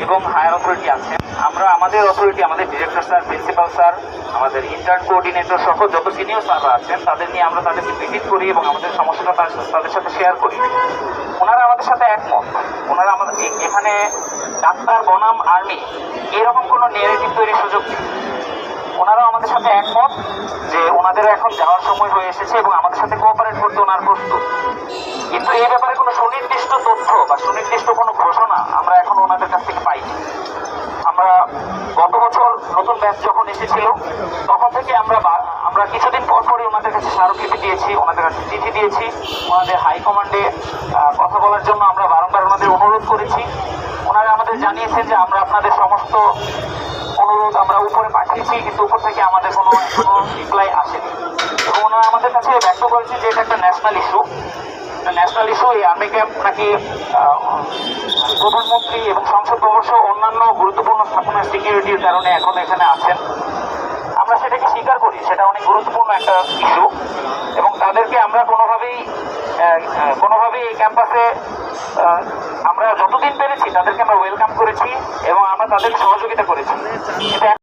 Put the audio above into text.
এবং higher authority আছে। আমরা আমাদের অথরিটি, আমাদের ডিরেক্টর স্যার, প্রিন্সিপাল স্যার, আমাদের ইন্টার্ন কোঅর্ডিনেটর সহ যত সিনিয়র স্যাররা আছেন তাদের নিয়ে আমরা তাদেরকে ভিজিট করি এবং আমাদের সমস্যাটা তাদের সাথে শেয়ার করি। ওনারা আমাদের সাথে একমত। ওনারা আমাদের এখানে ডাক্তার বনাম আর্মি এরকম কোনো নেগেটিভ তৈরির সুযোগ নেই। ওনারাও আমাদের সাথে একমত যে ওনাদেরও এখন যাওয়ার সময় হয়ে এসেছে এবং আমাদের সাথে কোঅপারেট করতে ওনার প্রস্তুত। কিন্তু এই ব্যাপারে কোনো সুনির্দিষ্ট তথ্য বা সুনির্দিষ্ট কোনো ঘোষণা আমরা এখন ওনাদের কাছ থেকে পাইনি। আমরা গত বছর নতুন ব্যাচ যখন এসেছিল তখন থেকে আমরা কিছুদিন পরই ওনাদের কাছে স্মারকলিপি দিয়েছি, ওনাদের কাছে চিঠি দিয়েছি, ওনাদের হাইকমান্ডে কথা বলার জন্য আমরা বারংবার ওনাদের অনুরোধ করেছি। ওনারা আমাদের জানিয়েছেন যে আমরা আপনাদের সমস্ত অনুরোধ আমরা উপরে পাঠিয়েছি, কিন্তু উপর থেকে আমাদের কোনো রিপ্লাই আসেনি। এবং ওনারা আমাদের কাছে ব্যক্ত করেছে যে এটা একটা ন্যাশনাল ইস্যু। এই আর্মি ক্যাম্প নাকি প্রধানমন্ত্রী এবং সংসদ ভবন সহ অন্যান্য গুরুত্বপূর্ণ স্থাপনার সিকিউরিটির কারণে এখন এখানে আছেন। আমরা সেটাকে স্বীকার করি, সেটা অনেক গুরুত্বপূর্ণ একটা ইস্যু এবং তাদেরকে আমরা কোনোভাবেই এই ক্যাম্পাসে আমরা যতদিন পেরেছি তাদেরকে আমরা ওয়েলকাম করেছি এবং আমরা তাদেরকে সহযোগিতা করেছি।